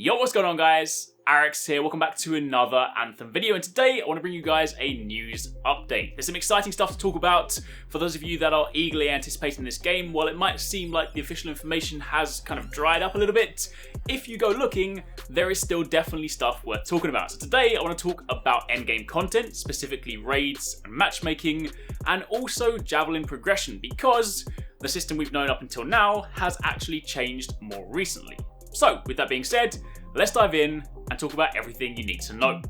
Yo, what's going on guys? Arekkz here, welcome back to another Anthem video, and today I want to bring you guys a news update. There's some exciting stuff to talk about for those of you that are eagerly anticipating this game. While it might seem like the official information has kind of dried up a little bit, if you go looking, there is still definitely stuff worth talking about. So today I want to talk about endgame content, specifically raids and matchmaking, and also Javelin Progression, because the system we've known up until now has actually changed more recently. So, with that being said, let's dive in and talk about everything you need to know.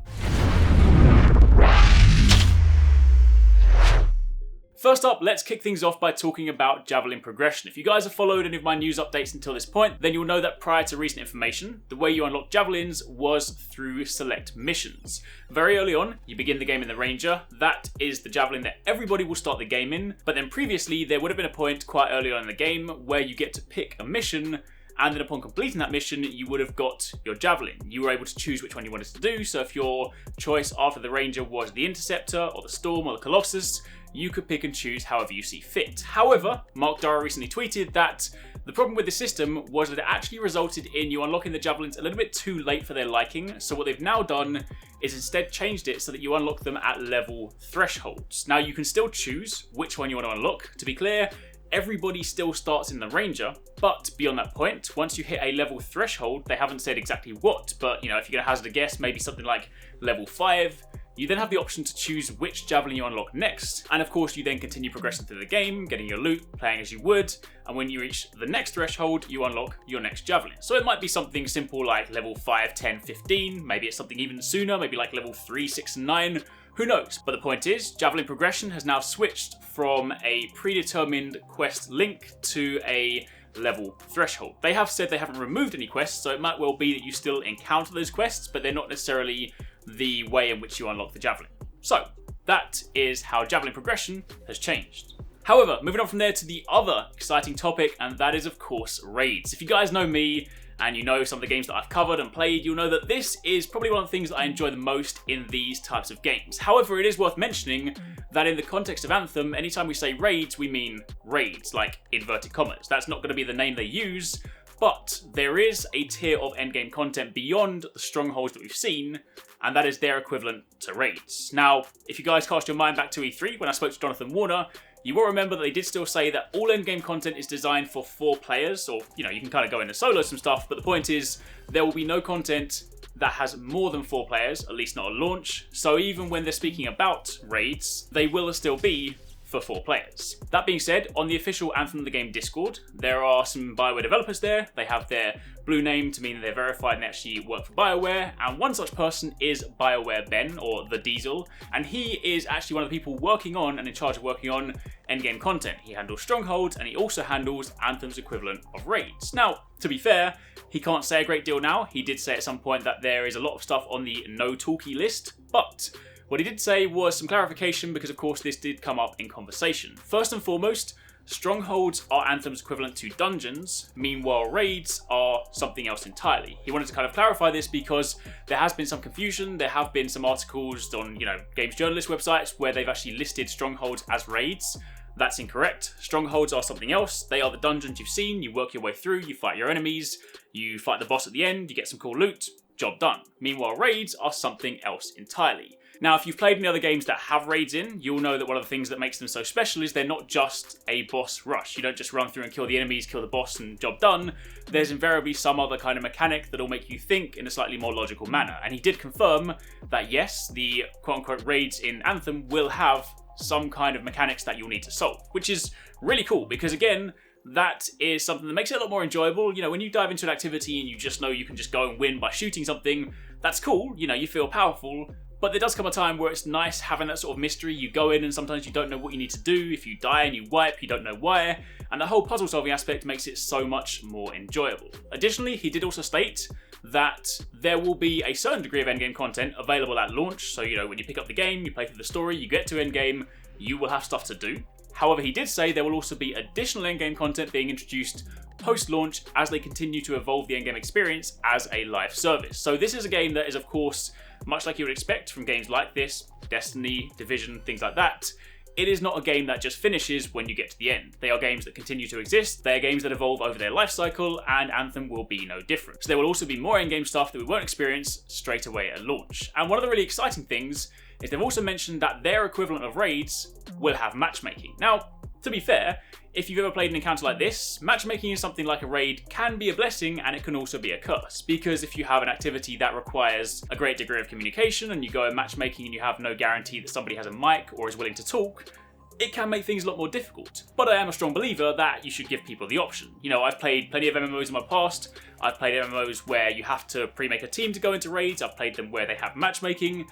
First up, let's kick things off by talking about Javelin Progression. If you guys have followed any of my news updates until this point, then you'll know that prior to recent information, the way you unlock Javelins was through select missions. Very early on, you begin the game in the Ranger. That is the Javelin that everybody will start the game in, but then previously there would have been a point quite early on in the game where you get to pick a mission, and then upon completing that mission, you would have got your Javelin. You were able to choose which one you wanted to do, so if your choice after the Ranger was the Interceptor, or the Storm, or the Colossus, you could pick and choose however you see fit. However, Mark Dara recently tweeted that the problem with the system was that it actually resulted in you unlocking the Javelins a little bit too late for their liking, so what they've now done is instead changed it so that you unlock them at level thresholds. Now you can still choose which one you want to unlock. To be clear, everybody still starts in the Ranger, but beyond that point, once you hit a level threshold, they haven't said exactly what, but you know, if you're gonna hazard a guess, maybe something like level 5, you then have the option to choose which Javelin you unlock next, and of course you then continue progressing through the game, getting your loot, playing as you would, and when you reach the next threshold, you unlock your next Javelin. So it might be something simple like level 5, 10, 15, maybe it's something even sooner, maybe like level 3, 6, and 9, who knows? But the point is, Javelin Progression has now switched from a predetermined quest link to a level threshold. They have said they haven't removed any quests, so it might well be that you still encounter those quests, but they're not necessarily the way in which you unlock the Javelin. So, that is how Javelin Progression has changed. However, moving on from there to the other exciting topic, and that is of course raids. If you guys know me, and you know some of the games that I've covered and played, you'll know that this is probably one of the things that I enjoy the most in these types of games. However, it is worth mentioning that in the context of Anthem, anytime we say raids, we mean raids, like inverted commas. That's not going to be the name they use, but there is a tier of endgame content beyond the Strongholds that we've seen, and that is their equivalent to raids. Now, if you guys cast your mind back to E3, when I spoke to Jonathan Warner, you will remember that they did still say that all endgame content is designed for 4 players, or, you know, you can kind of go into solo some stuff, but the point is, there will be no content that has more than 4 players, at least not at launch, so even when they're speaking about raids, they will still be for 4 players. That being said, on the official Anthem the Game Discord, there are some BioWare developers there. They have their blue name to mean that they're verified and actually work for BioWare, and one such person is BioWare Ben, or The Diesel, and he is actually one of the people working on and in charge of working on endgame content. He handles Strongholds, and he also handles Anthem's equivalent of raids. Now, to be fair, he can't say a great deal now. He did say at some point that there is a lot of stuff on the no talkie list, but what he did say was some clarification, because of course this did come up in conversation. First and foremost, Strongholds are Anthem's equivalent to dungeons, meanwhile raids are something else entirely. He wanted to kind of clarify this because there has been some confusion. There have been some articles on, you know, games journalist websites where they've actually listed Strongholds as raids. That's incorrect. Strongholds are something else. They are the dungeons you've seen. You work your way through, you fight your enemies, you fight the boss at the end, you get some cool loot, job done. Meanwhile, raids are something else entirely. Now, if you've played any other games that have raids in, you'll know that one of the things that makes them so special is they're not just a boss rush. You don't just run through and kill the enemies, kill the boss, and job done. There's invariably some other kind of mechanic that'll make you think in a slightly more logical manner. And he did confirm that yes, the quote-unquote raids in Anthem will have some kind of mechanics that you'll need to solve, which is really cool because, again, that is something that makes it a lot more enjoyable. You know, when you dive into an activity and you just know you can just go and win by shooting something, that's cool. You know, you feel powerful. But there does come a time where it's nice having that sort of mystery. You go in and sometimes you don't know what you need to do. If you die and you wipe, you don't know why. And the whole puzzle solving aspect makes it so much more enjoyable. Additionally, he did also state that there will be a certain degree of endgame content available at launch. So, you know, when you pick up the game, you play through the story, you get to endgame, you will have stuff to do. However, he did say there will also be additional endgame content being introduced post-launch as they continue to evolve the endgame experience as a live service. So this is a game that is, of course, much like you would expect from games like this, Destiny, Division, things like that, it is not a game that just finishes when you get to the end. They are games that continue to exist, they are games that evolve over their life cycle, and Anthem will be no different. So there will also be more endgame stuff that we won't experience straight away at launch. And one of the really exciting things is they've also mentioned that their equivalent of raids will have matchmaking. Now, to be fair, if you've ever played an encounter like this, matchmaking in something like a raid can be a blessing and it can also be a curse, because if you have an activity that requires a great degree of communication and you go in matchmaking and you have no guarantee that somebody has a mic or is willing to talk, it can make things a lot more difficult. But I am a strong believer that you should give people the option. You know, I've played plenty of MMOs in my past. I've played MMOs where you have to pre-make a team to go into raids. I've played them where they have matchmaking.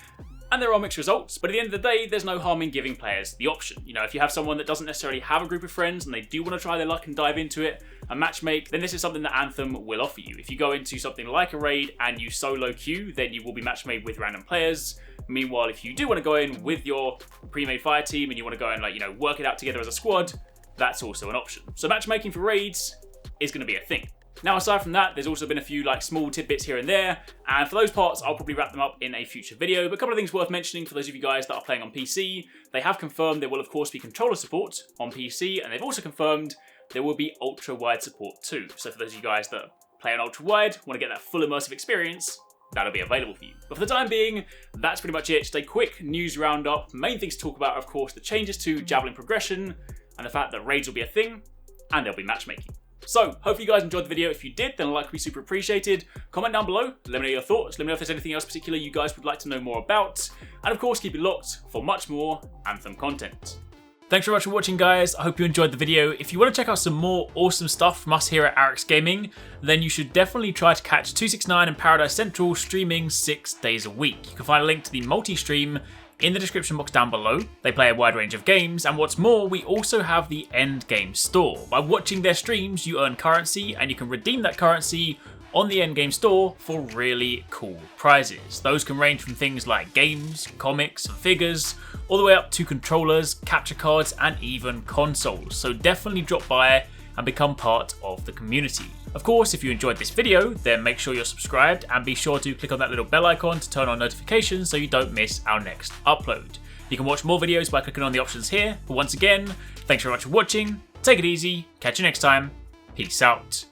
And there are mixed results, but at the end of the day, there's no harm in giving players the option. You know, if you have someone that doesn't necessarily have a group of friends and they do want to try their luck and dive into it and matchmake, then this is something that Anthem will offer you. If you go into something like a raid and you solo queue, then you will be matchmade with random players. Meanwhile, if you do want to go in with your pre-made fire team and you want to go and, like, you know, work it out together as a squad, that's also an option. So matchmaking for raids is going to be a thing. Now, aside from that, there's also been a few small tidbits here and there, and for those parts, I'll probably wrap them up in a future video. But a couple of things worth mentioning for those of you guys that are playing on PC. They have confirmed there will, of course, be controller support on PC, and they've also confirmed there will be ultra-wide support too. So for those of you guys that play on ultra-wide, want to get that full immersive experience, that'll be available for you. But for the time being, that's pretty much it. Just a quick news roundup. Main things to talk about are, of course, the changes to Javelin Progression, and the fact that raids will be a thing, and there'll be matchmaking. So, hopefully you guys enjoyed the video. If you did, then a like would be super appreciated. Comment down below, let me know your thoughts, let me know if there's anything else particular you guys would like to know more about, and of course keep it locked for much more Anthem content. Thanks very much for watching, guys. I hope you enjoyed the video. If you want to check out some more awesome stuff from us here at Arekkz Gaming, then you should definitely try to catch TwoSixNine and Paradise Central streaming 6 days a week. You can find a link to the multi-stream in the description box down below. They play a wide range of games, and what's more, we also have the Endgame store. By watching their streams, you earn currency, and you can redeem that currency on the Endgame store for really cool prizes. Those can range from things like games, comics, and figures, all the way up to controllers, capture cards, and even consoles. So definitely drop by and become part of the community. Of course, if you enjoyed this video, then make sure you're subscribed and be sure to click on that little bell icon to turn on notifications so you don't miss our next upload. You can watch more videos by clicking on the options here, but once again, thanks very much for watching, take it easy, catch you next time, peace out.